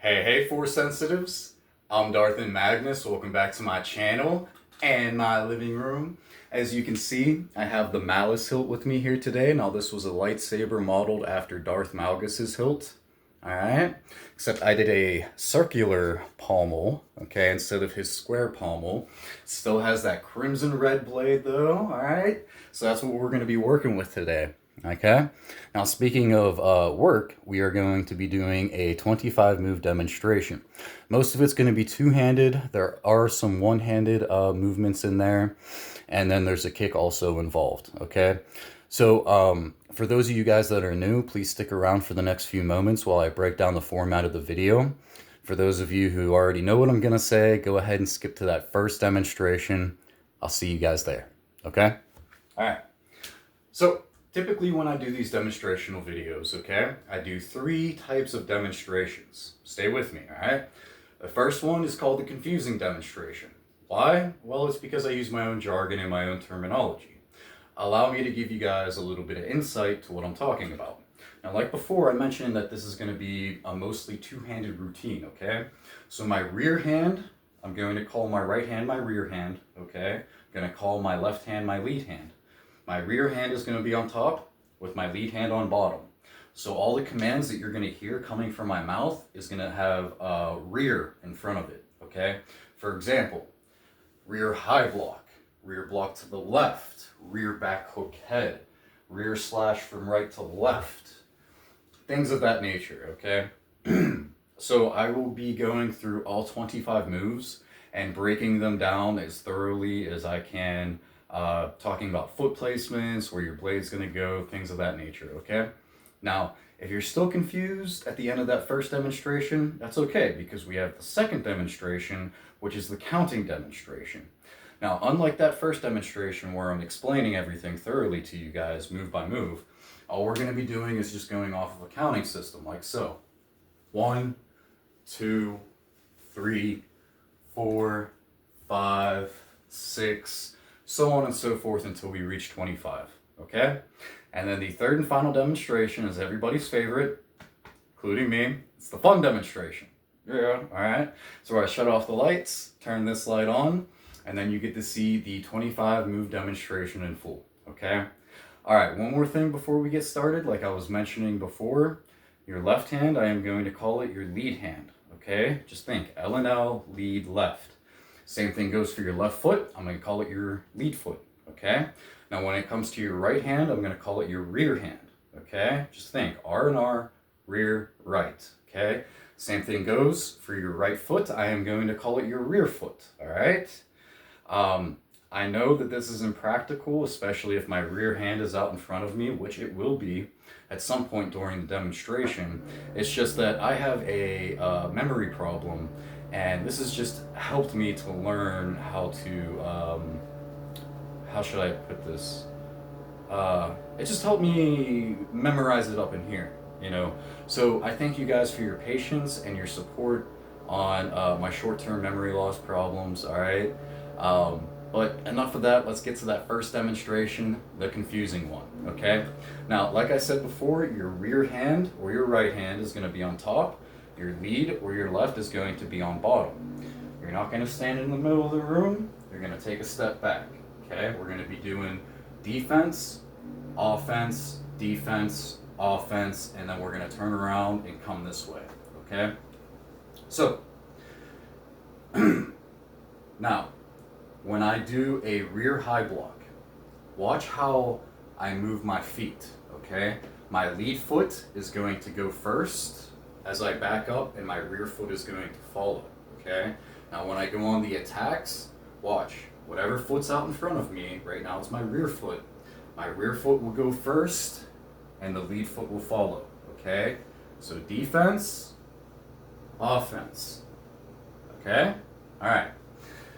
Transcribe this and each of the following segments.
Hey, Force Sensitives. I'm Darthan Magnus. Welcome back to my channel and my living room. As you can see, I have the Malice hilt with me here today. Now, this was a lightsaber modeled after Darth Malgus's hilt. Alright? Except I did a circular pommel, okay, instead of his square pommel. Still has that crimson red blade though, alright? So that's what we're going to be working with today. Okay, now speaking of work, we are going to be doing a 25 move demonstration. Most of it's going to be two-handed. There are some one-handed movements in there, and then there's a kick also involved. Okay, so for those of you guys that are new, please stick around for the next few moments while I break down the format of the video. For those of you who already know what I'm going to say, go ahead and skip to that first demonstration. I'll see you guys there. Okay, all right, so typically when I do these demonstrational videos, okay, I do 3 types of demonstrations. Stay with me, all right? The first one is called the confusing demonstration. Why? Well, it's because I use my own jargon and my own terminology. Allow me to give you guys a little bit of insight to what I'm talking about. Now, like before, I mentioned that this is going to be a mostly two-handed routine, okay? So my rear hand, I'm going to call my right hand my rear hand, okay? I'm going to call my left hand my lead hand. My rear hand is going to be on top with my lead hand on bottom. So all the commands that you're going to hear coming from my mouth is going to have rear in front of it, okay? For example, rear high block, rear block to the left, rear back hook head, rear slash from right to left, things of that nature, okay? So I will be going through all 25 moves and breaking them down as thoroughly as I can, talking about foot placements, where your blade's going to go, things of that nature, okay? Now, if you're still confused at the end of that first demonstration, that's okay, because we have the second demonstration, which is the counting demonstration. Now, unlike that first demonstration where I'm explaining everything thoroughly to you guys, move by move, all we're going to be doing is just going off of a counting system, like so. 1, 2, 3, 4, 5, 6, so on and so forth until we reach 25, okay? And then the third and final demonstration is everybody's favorite, including me. It's the fun demonstration. Yeah, all right? So I shut off the lights, turn this light on, and then you get to see the 25 move demonstration in full, okay? All right, one more thing before we get started. Like I was mentioning before, your left hand, I am going to call it your lead hand, okay? Just think, L and L, lead, left. Same thing goes for your left foot. I'm going to call it your lead foot, okay? Now, when it comes to your right hand, I'm going to call it your rear hand, okay? Just think, R and R, rear, right, okay? Same thing goes for your right foot. I am going to call it your rear foot, all right? I know that this is impractical, especially if my rear hand is out in front of me, which it will be at some point during the demonstration. It's just that I have a memory problem, and this has just helped me to learn how to, how should I put this? It just helped me memorize it up in here, you know? So I thank you guys for your patience and your support on my short-term memory loss problems, all right? But enough of that, let's get to that first demonstration, the confusing one, okay? Now, like I said before, your rear hand or your right hand is going to be on top. Your lead or your left is going to be on bottom. You're not going to stand in the middle of the room. You're going to take a step back, okay? We're going to be doing defense, offense, defense, offense, and then we're going to turn around and come this way, okay? So, now, when I do a rear high block, watch how I move my feet, okay? My lead foot is going to go first as I back up, and my rear foot is going to follow, okay? Now, when I go on the attacks, watch. Whatever foot's out in front of me, right now it's my rear foot. My rear foot will go first, and the lead foot will follow, okay? So defense, offense, okay? All right.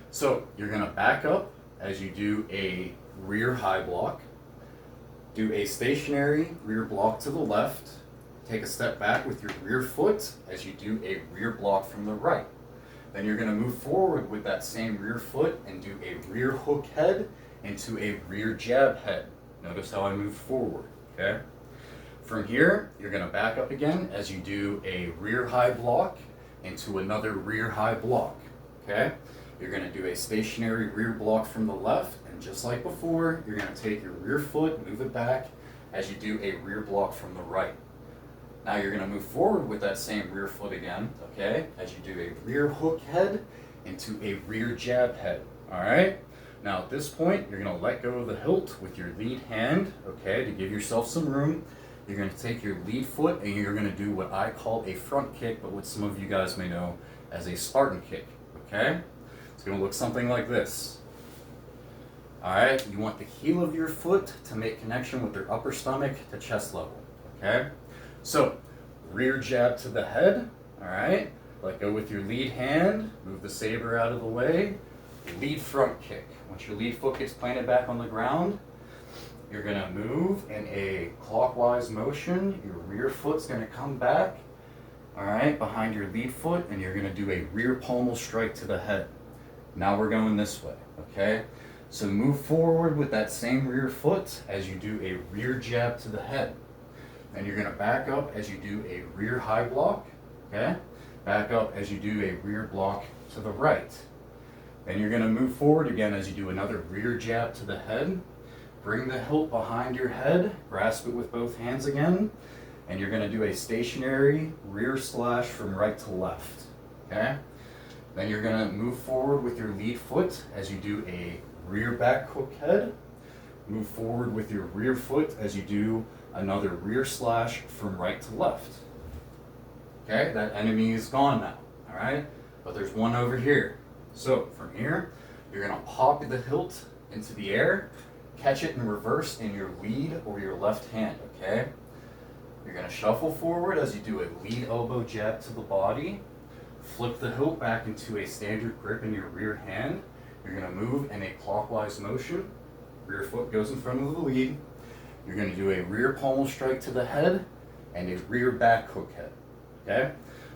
So you're going to back up as you do a rear high block, do a stationary rear block to the left, take a step back with your rear foot as you do a rear block from the right. Then you're going to move forward with that same rear foot and do a rear hook head into a rear jab head. Notice how I move forward, okay? From here, you're going to back up again as you do a rear high block, into another rear high block, okay? You're gonna do a stationary rear block from the left, and just like before, you're gonna take your rear foot, move it back as you do a rear block from the right. Now you're gonna move forward with that same rear foot again, okay? As you do a rear hook head into a rear jab head, all right? Now at this point, you're gonna let go of the hilt with your lead hand, okay, to give yourself some room. You're gonna take your lead foot and you're gonna do what I call a front kick, but what some of you guys may know as a Spartan kick, okay? It's gonna look something like this. All right, you want the heel of your foot to make connection with your upper stomach to chest level, okay? So, rear jab to the head, all right? Let go with your lead hand, move the saber out of the way, lead front kick. Once your lead foot gets planted back on the ground, you're gonna move in a clockwise motion. Your rear foot's gonna come back, all right, behind your lead foot, and you're gonna do a rear pommel strike to the head. Now we're going this way, okay? So move forward with that same rear foot as you do a rear jab to the head. And you're gonna back up as you do a rear high block, okay? Back up as you do a rear block to the right. Then you're gonna move forward again as you do another rear jab to the head. Bring the hilt behind your head, grasp it with both hands again, and you're gonna do a stationary rear slash from right to left, okay? Then you're gonna move forward with your lead foot as you do a rear back hook head. Move forward with your rear foot as you do another rear slash from right to left. Okay, that enemy is gone now, all right? But there's one over here. So from here, you're gonna pop the hilt into the air, catch it in reverse in your lead or your left hand, okay? You're gonna shuffle forward as you do a lead elbow jab to the body, flip the hilt back into a standard grip in your rear hand. You're gonna move in a clockwise motion. Rear foot goes in front of the lead. You're gonna do a rear pommel strike to the head and a rear back hook head, okay?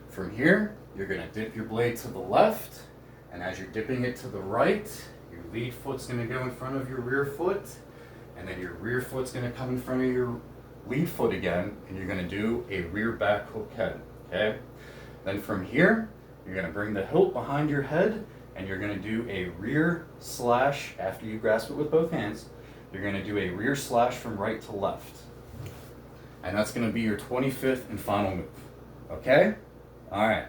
From here, you're gonna dip your blade to the left, and as you're dipping it to the right, your lead foot's gonna go in front of your rear foot, and then your rear foot's gonna come in front of your lead foot again, and you're gonna do a rear back hook head, okay? Then from here, you're gonna bring the hilt behind your head, and you're gonna do a rear slash, after you grasp it with both hands, you're gonna do a rear slash from right to left. And that's gonna be your 25th and final move, okay? All right.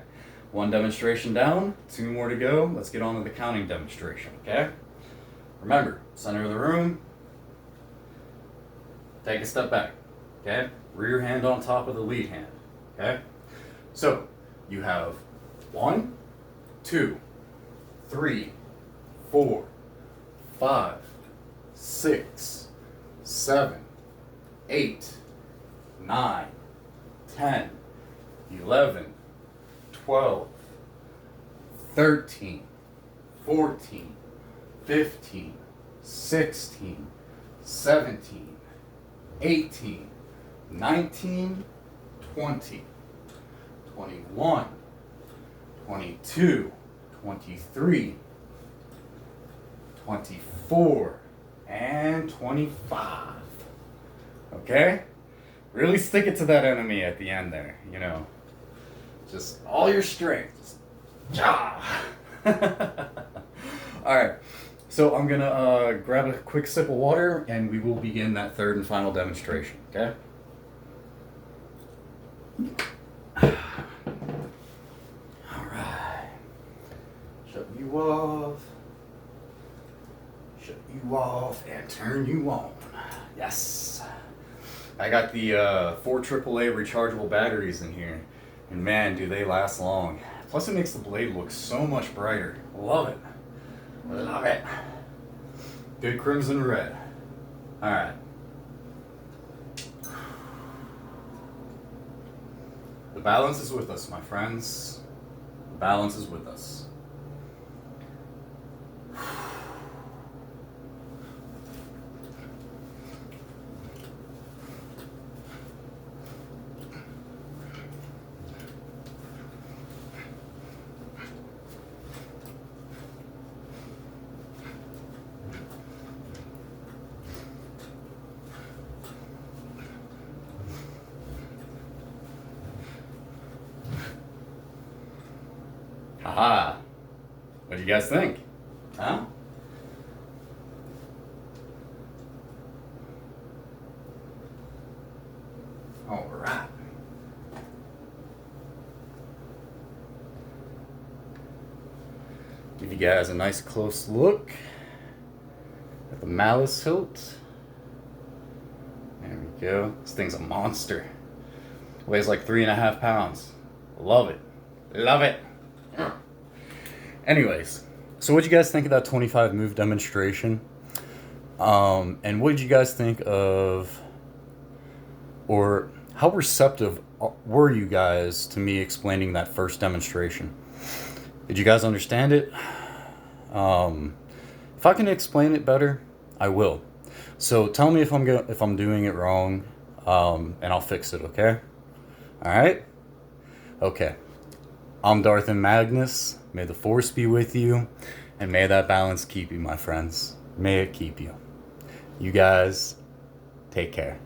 One demonstration down, two more to go. Let's get on to the counting demonstration, okay? Remember, center of the room, take a step back, okay? Rear hand on top of the lead hand, okay? So, you have 1, 2, 3, 4, 5, 6, 7, 8, 9, 10, 11, 12, 13, 14, 15, 16, 17, 18, 19, 20, 21, 22, 23, 24, and 25. Okay? Really stick it to that enemy at the end there, you know. Just all your strength. Just, ja! Alright, so I'm gonna grab a quick sip of water and we will begin that third and final demonstration, okay? Alright. Shut you off. Shut you off and turn you on. Yes. I got the 4 AAA rechargeable batteries in here. And man, do they last long. Plus it makes the blade look so much brighter. Love it. Love it. Good crimson red. Alright. The balance is with us, my friends. The balance is with us. Haha. What do you guys think? Huh? All right. Give you guys a nice close look at the Malice hilt. There we go. This thing's a monster. Weighs like 3.5 pounds. Love it. Love it. Anyways, so what'd you guys think of that 25 move demonstration? And what did you guys think of, or how receptive were you guys to me explaining that first demonstration? Did you guys understand it? If I can explain it better, I will. So tell me if I'm doing it wrong, and I'll fix it. Okay. All right. Okay. I'm Darthin Magnus. May the force be with you, and may that balance keep you, my friends. May it keep you. You guys, take care.